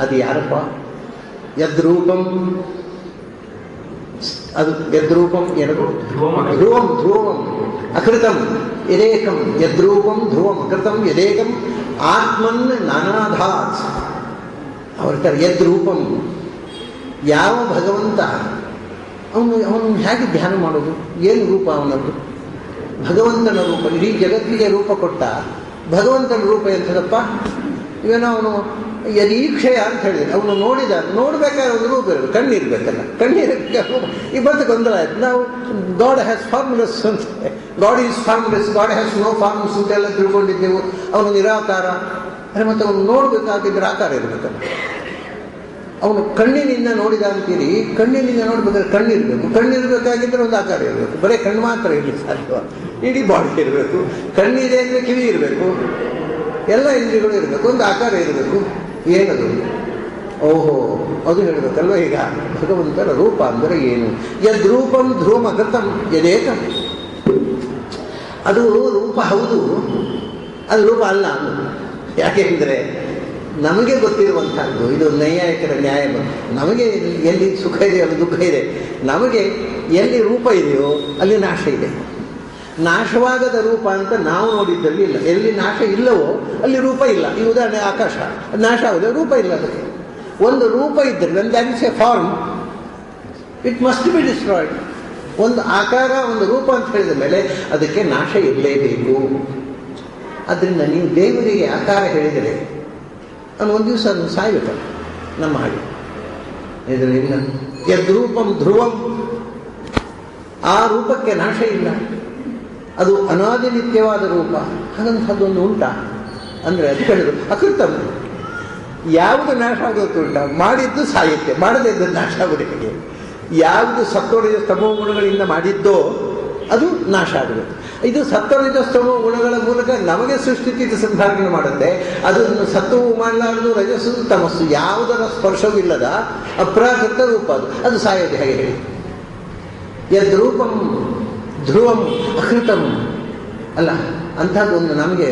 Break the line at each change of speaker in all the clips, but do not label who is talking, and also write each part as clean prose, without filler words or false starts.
ಅದು ಯಾರಪ್ಪ? ಯದ್ರೂಪಂ, ಅದು ಯದ್ರೂಪಂ ಏನದು? ಧ್ರುವಂ. ಧ್ರುವಂ ಅಕೃತಂ ಯದೇಕಂ. ಯದ್ರೂಪಂ ಧ್ರುವಂ ಅಕೃತಂ ಯದೇಕಂ ಆತ್ಮನ್ ನಾನಾಧಾತ್. ಅವ್ರ ಯದ್ರೂಪಂ, ಯಾವ ಭಗವಂತ ಅವನು ಹೇಗೆ ಧ್ಯಾನ ಮಾಡೋದು? ಏನು ರೂಪ ಅವನದ್ದು? ಭಗವಂತನ ರೂಪ. ಇಡೀ ಜಗತ್ತಿಗೆ ರೂಪ ಕೊಟ್ಟ ಭಗವಂತನ ರೂಪ ಎಂಥದಪ್ಪ? ಇವೇನೋ ಅವನು ಯದೀಕ್ಷಯ ಅಂತ ಹೇಳಿದ್ರೆ ಅವನು ನೋಡಬೇಕಾದ್ರೆ ಒಂದು ರೂಪ ಇರಬೇಕು, ಕಣ್ಣಿರ್ಬೇಕಲ್ಲ. ಕಣ್ಣಿರಬೇಕು ಈ ಬಂದು ಗೊಂದಲ ಆಯ್ತು. ನಾವು ಗಾಡ್ ಹ್ಯಾಸ್ ಫಾರ್ಮ್ಲೆಸ್ ಅಂತ, God is formless, God has no forms ಅಂತೆಲ್ಲ ತಿಳ್ಕೊಂಡಿದ್ದೆವು. ಅವನು ನಿರಾಕಾರ. ಮತ್ತು ಅವನು ನೋಡಬೇಕಾಗಿದ್ರೆ ಆಕಾರ ಇರಬೇಕಲ್ಲ. ಅವನು ಕಣ್ಣಿನಿಂದ ನೋಡಿದ ಅಂತೀರಿ, ಕಣ್ಣಿನಿಂದ ನೋಡ್ಬೇಕಾದ್ರೆ ಕಣ್ಣಿರಬೇಕು. ಕಣ್ಣಿರ್ಬೇಕಾಗಿದ್ದರೆ ಒಂದು ಆಕಾರ ಇರಬೇಕು. ಬರೀ ಕಣ್ಣು ಮಾತ್ರ ಇರಲಿಕ್ಕೆ ಸಾಧ್ಯ, ಇಡೀ ಬಾಡಿ ಇರಬೇಕು. ಕಣ್ಣಿದೆ ಅಂದರೆ ಕಿವಿ ಇರಬೇಕು, ಎಲ್ಲ ಇಂದ್ರಿಯಗಳು ಇರಬೇಕು, ಒಂದು ಆಕಾರ ಇರಬೇಕು. ಏನದು? ಓಹೋ, ಅದು ಹೇಳಬೇಕಲ್ವ. ಈಗ ಭಗವಂತನ ರೂಪ ಅಂದರೆ ಏನು? ಯದ್ರೂಪಂ ಧ್ರುವಂ ಅಕೃತಂ ಯದೇಕಂ. ಅದು ರೂಪ ಹೌದು, ಅದು ರೂಪ ಅಲ್ಲ. ಅದು ಯಾಕೆಂದರೆ ನಮಗೆ ಗೊತ್ತಿರುವಂಥದ್ದು ಇದು ನೈಯಾಯಿಕರ ನ್ಯಾಯ. ನಮಗೆ ಎಲ್ಲಿ ಸುಖ ಇದೆ ಅಲ್ಲಿ ದುಃಖ ಇದೆ. ನಮಗೆ ಎಲ್ಲಿ ರೂಪ ಇದೆಯೋ ಅಲ್ಲಿ ನಾಶ ಇದೆ. ನಾಶವಾಗದ ರೂಪ ಅಂತ ನಾವು ನೋಡಿದ್ದಲ್ಲಿ ಇಲ್ಲ. ಎಲ್ಲಿ ನಾಶ ಇಲ್ಲವೋ ಅಲ್ಲಿ ರೂಪ ಇಲ್ಲ. ಈ ಉದಾಹರಣೆ ಆಕಾಶ, ನಾಶ ಆಗೋದು, ರೂಪ ಇಲ್ಲ ಅದಕ್ಕೆ. ಒಂದು ರೂಪ ಇದ್ದರೆ when that is a form it must be destroyed. ಒಂದು ಆಕಾರ, ಒಂದು ರೂಪ ಅಂತ ಹೇಳಿದ ಮೇಲೆ ಅದಕ್ಕೆ ನಾಶ ಇರಲೇಬೇಕು. ಅದರಿಂದ ನೀವು ದೇವರಿಗೆ ಆಕಾರ ಹೇಳಿದರೆ ಅವನು ಒಂದು ದಿವಸ ಅದನ್ನು ಸಾಯ್ಬೇಕಲ್ಲ, ನಮ್ಮ ಹಾಗೆ. ಇದರಿಂದ ಯದ್ರೂಪಂ ಧ್ರುವಂ, ಆ ರೂಪಕ್ಕೆ ನಾಶ ಇಲ್ಲ. ಅದು ಅನಾದಿ ನಿತ್ಯವಾದ ರೂಪ. ಹಾಗಂಥದ್ದೊಂದು ಉಂಟಾ ಅಂದರೆ ಅದು ಹೇಳಿದ್ರು ಅಕೃತಂ. ಯಾವುದು ನಾಶ ಆಗೋದು ಉಂಟ? ಮಾಡಿದ್ದು ಸಾಯುತ್ತೆ, ಮಾಡದೇ ಇದ್ದು ನಾಶ ಆಗೋದು ಹೇಗೆ? ಯಾವುದು ಸತ್ವರಜ ಸ್ತಮೋ ಗುಣಗಳಿಂದ ಮಾಡಿದ್ದೋ ಅದು ನಾಶ ಆಗಬೇಕು. ಇದು ಸತ್ವರಜ ಸ್ತಮೋ ಗುಣಗಳ ಮೂಲಕ ನಮಗೆ ಸೃಷ್ಟಿ ಸಂಧಾರಣೆ ಮಾಡುತ್ತೆ. ಅದನ್ನು ಸತ್ವವು ಮಾಡಲಾರದು, ರಜಸ್ಸು ತಮಸ್ಸು ಯಾವುದರ ಸ್ಪರ್ಶವೂ ಇಲ್ಲದ ಅಪ್ರಾಕೃತ ರೂಪ. ಅದು ಸಾಯೋದು ಹೇಗೆ ಹೇಳಿ? ಯದ್ರೂಪಂ ಧ್ರುವಂ ಅಕೃತಂ ಅಲ್ಲ. ಅಂಥದ್ದೊಂದು ನಮಗೆ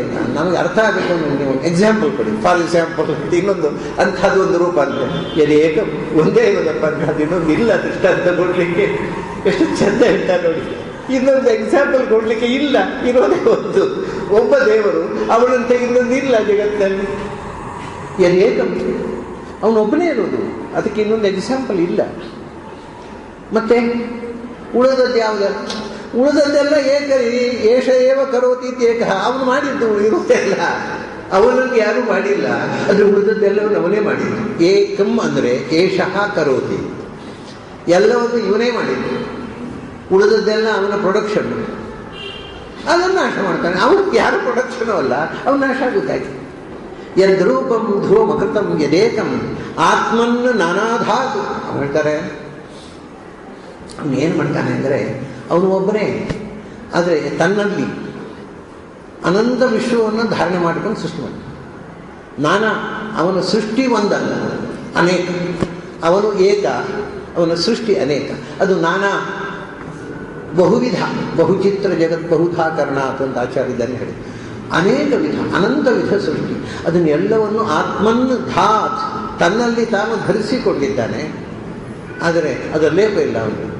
ಅರ್ಥ ಆಗಬೇಕು ಅಂದರೆ ನೀವು ಎಕ್ಸಾಂಪಲ್ ಕೊಡಿ. ಫಾರ್ ಎಕ್ಸಾಂಪಲ್ ಇನ್ನೊಂದು ಅಂಥದ್ದು ಒಂದು ರೂಪ ಅಂತ ಏಕ ಒಂದೇ ಇರೋದಪ್ಪ ಅಂಥದ್ದು, ಇನ್ನೊಂದು ಇಲ್ಲ ದೃಷ್ಟಾಂತ ಕೊಡಲಿಕ್ಕೆ. ಎಷ್ಟು ಚೆಂದ ಹೇಳ್ತಾರೆ ನೋಡಿ. ಇನ್ನೊಂದು ಎಕ್ಸಾಂಪಲ್ ಕೊಡಲಿಕ್ಕೆ ಇಲ್ಲ, ಇರೋದೇ ಒಬ್ಬ ದೇವರು, ಅವನಂತೆ ಇನ್ನೊಂದು ಇಲ್ಲ ಜಗತ್ತಿನಲ್ಲಿ. ಏಕಂ, ಅವನೊಬ್ಬನೇ ಇರೋದು, ಅದಕ್ಕೆ ಇನ್ನೊಂದು ಎಕ್ಸಾಂಪಲ್ ಇಲ್ಲ. ಮತ್ತೆ ಉಳಿದದ್ದು ಯಾವುದು? ಉಳಿದದ್ದೆಲ್ಲ ಏಕರಿ ಏಷ ಏವ ಕರೋತಿ ಏಕ. ಅವನು ಮಾಡಿದ್ದು ಇರುತ್ತೆಲ್ಲ, ಅವನಲ್ಲಿ ಯಾರೂ ಮಾಡಿಲ್ಲ. ಆದರೆ ಉಳಿದದ್ದೆಲ್ಲವನ್ನು ಅವನೇ ಮಾಡಿದ್ದು. ಏಕಂ ಅಂದರೆ ಏಷಃ ಕರೋತಿ, ಎಲ್ಲವನ್ನು ಇವನೇ ಮಾಡಿದ್ದು. ಉಳಿದದ್ದೆಲ್ಲ ಅವನ ಪ್ರೊಡಕ್ಷನ್. ಅದನ್ನು ನಾಶ ಮಾಡ್ತಾನೆ. ಅವನಿಗೆ ಯಾರು ಪ್ರೊಡಕ್ಷನೂ ಅಲ್ಲ, ಅವನು ನಾಶ ಆಗುತ್ತಾಗಿ. ಯದ್ರೂಪಂ ಧ್ರುವಂ ಅಕೃತಂ ಯದೇಕಂ ಆತ್ಮನ್ನು ನಾನಾಧಾತು. ಅವನು ಹೇಳ್ತಾರೆ, ಅವನು ಏನು ಮಾಡ್ತಾನೆ ಅಂದರೆ ಅವನು ಒಬ್ಬನೇ, ಆದರೆ ತನ್ನಲ್ಲಿ ಅನಂತ ವಿಶ್ವವನ್ನು ಧಾರಣೆ ಮಾಡಿಕೊಂಡು ಸೃಷ್ಟಿ ಮಾಡ್ತಾನೆ. ನಾನಾ, ಅವನ ಸೃಷ್ಟಿ ಒಂದಲ್ಲ, ಅನೇಕ. ಅವನು ಏಕ, ಅವನ ಸೃಷ್ಟಿ ಅನೇಕ. ಅದು ನಾನಾ, ಬಹುವಿಧ, ಬಹುಚಿತ್ರ ಜಗತ್ ಬಹುಧಾ ಕರ್ಣಾತ್ ಅಂತ ಆಚಾರ್ಯದಲ್ಲಿ ಹೇಳಿ. ಅನೇಕ ವಿಧ, ಅನಂತ ವಿಧ ಸೃಷ್ಟಿ. ಅದನ್ನೆಲ್ಲವನ್ನು ಆತ್ಮನ್ನು ಧಾತ್, ತನ್ನಲ್ಲಿ ತಾನು ಧರಿಸಿಕೊಂಡಿದ್ದಾನೆ. ಆದರೆ ಅದರ ಲೇಪ ಇಲ್ಲ ಅವನು.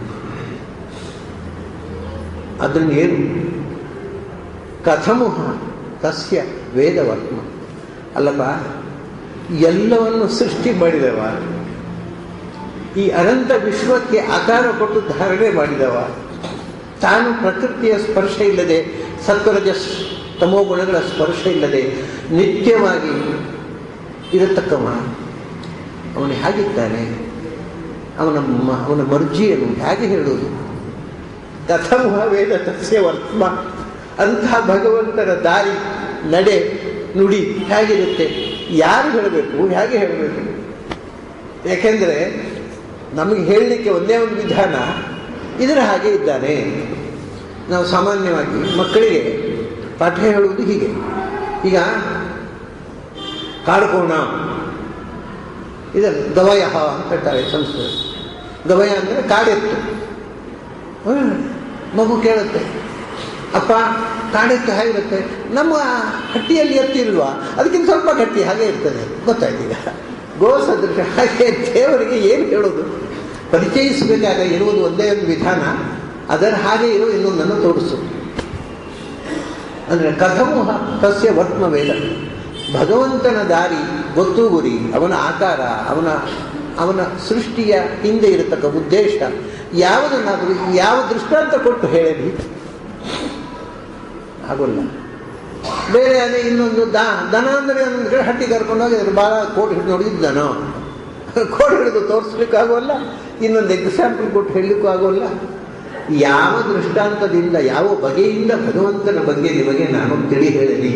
ಅದನ್ನು ಏನು ಕಥಮುಹ ತಸ್ಯ ವೇದವತ್ಮ. ಅಲ್ಲಪ್ಪ, ಎಲ್ಲವನ್ನು ಸೃಷ್ಟಿ ಮಾಡಿದವ, ಈ ಅನಂತ ವಿಶ್ವಕ್ಕೆ ಆಕಾರ ಕೊಟ್ಟು ಧಾರಣೆ ಮಾಡಿದವ, ತಾನು ಪ್ರಕೃತಿಯ ಸ್ಪರ್ಶ ಇಲ್ಲದೆ, ಸತ್ವರಜ ತಮೋ ಗುಣಗಳ ಸ್ಪರ್ಶ ಇಲ್ಲದೆ ನಿತ್ಯವಾಗಿ ಇರತಕ್ಕವ ಅವನು ಹೇಗಿದ್ದಾನೆ? ಅವನ ಮರ್ಜಿಯನ್ನು ಹೇಗೆ ಹೇಳುವುದು? ಕಥಮುಹ ವೇದ ತಸ್ಯ ವರ್ತ್ಮ. ಅಂಥ ಭಗವಂತನ ದಾರಿ, ನಡೆ, ನುಡಿ ಹೇಗಿರುತ್ತೆ? ಯಾರು ಹೇಳಬೇಕು? ಹೇಗೆ ಹೇಳಬೇಕು? ಯಾಕೆಂದರೆ ನಮಗೆ ಹೇಳಲಿಕ್ಕೆ ಒಂದೇ ಒಂದು ವಿಧಾನ, ಇದರ ಹಾಗೆ ಇದ್ದಾನೆ. ನಾವು ಸಾಮಾನ್ಯವಾಗಿ ಮಕ್ಕಳಿಗೆ ಪಾಠ ಹೇಳುವುದು ಹೀಗೆ. ಈಗ ಕಾಡ್ಕೋಣ, ಇದನ್ನು ಗವಯ ಅಂತ ಹೇಳ್ತಾರೆ ಸಂಸ್ಕೃತ. ಗವಯ ಅಂದರೆ ಕಾಡೆತ್ತು. ಮಗು ಕೇಳುತ್ತೆ, ಅಪ್ಪ ಕಾಡೆತ್ತು ಹೇಗಿರುತ್ತೆ? ನಮ್ಮ ಹಟ್ಟಿಯಲ್ಲಿ ಎತ್ತಿಲ್ವಾ? ಅದಕ್ಕಿಂತ ಸ್ವಲ್ಪ ಗಟ್ಟಿ ಹಾಗೆ ಇರ್ತದೆ. ಗೊತ್ತಾಯ್ತು ಈಗ. ಗೋ ಸದೃಶ. ಹಾಗೆ ದೇವರಿಗೆ ಏನು ಹೇಳೋದು? ಪರಿಚಯಿಸಬೇಕಾಗ ಇರುವುದು ಒಂದೇ ಒಂದು ವಿಧಾನ, ಅದರ ಹಾಗೆ ಇರೋ ಇನ್ನೊಂದನ್ನು ತೋರಿಸು. ಅಂದರೆ ಕಥಮೋಹ ತಸ್ಯ ವರ್ತ್ಮ ವೇದ. ಭಗವಂತನ ದಾರಿ, ಗೊತ್ತು ಗುರಿ, ಅವನ ಆಕಾರ, ಅವನ ಸೃಷ್ಟಿಯ ಹಿಂದೆ ಇರತಕ್ಕ ಉದ್ದೇಶ ಯಾವುದನ್ನಾದರೂ ಯಾವ ದೃಷ್ಟಾಂತ ಕೊಟ್ಟು ಹೇಳಲಿ ಆಗೋಲ್ಲ. ಬೇರೆ ಅದೇ ಇನ್ನೊಂದು ದನ ಅಂದರೆ ಒಂದು ಕಡೆ ಹಟ್ಟಿ ಕರ್ಕೊಂಡೋಗಿ ಅದ್ರ ಭಾಳ ಕೋಟ್ ಹಿಡಿದು ನೋಡಿದ್ದನೋ, ಕೋಟ್ ಹಿಡಿದು ತೋರಿಸ್ಲಿಕ್ಕಾಗೋಲ್ಲ, ಇನ್ನೊಂದು ಎಕ್ಸಾಂಪಲ್ ಕೊಟ್ಟು ಹೇಳಲಿಕ್ಕೂ ಆಗೋಲ್ಲ. ಯಾವ ದೃಷ್ಟಾಂತದಿಂದ, ಯಾವ ಬಗೆಯಿಂದ ಭಗವಂತನ ಬಗ್ಗೆ ನಿಮಗೆ ನಾನು ತಿಳಿ ಹೇಳಲಿ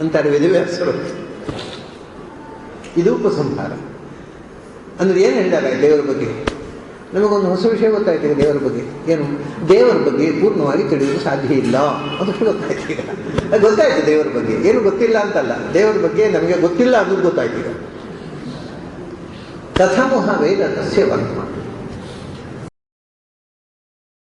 ಅಂತಾರೆ ವೇದವ್ಯಾಸರು. ಇದು ಉಪಸಂಹಾರ. ಅಂದರೆ ಏನು ಹೇಳಿದಾಗ ದೇವರ ಬಗ್ಗೆ ನಮಗೊಂದು ಹೊಸ ವಿಷಯ ಗೊತ್ತಾಯ್ತು. ಈಗ ದೇವರ ಬಗ್ಗೆ ಏನು, ದೇವರ ಬಗ್ಗೆ ಪೂರ್ಣವಾಗಿ ತಿಳಿಯಲು ಸಾಧ್ಯ ಇಲ್ಲ ಅದಷ್ಟು ಗೊತ್ತಾಯ್ತು. ಈಗ ಗೊತ್ತಾಯ್ತು ದೇವರ ಬಗ್ಗೆ, ಏನು ಗೊತ್ತಿಲ್ಲ ಅಂತಲ್ಲ, ದೇವರ ಬಗ್ಗೆ ನಮಗೆ ಗೊತ್ತಿಲ್ಲ ಅನ್ನೋದು ಗೊತ್ತಾಯ್ತು. ಈಗ ಕಥಮೋಹ ವೇದ ತಸ್ಯ ವರ್ತ್ಮ.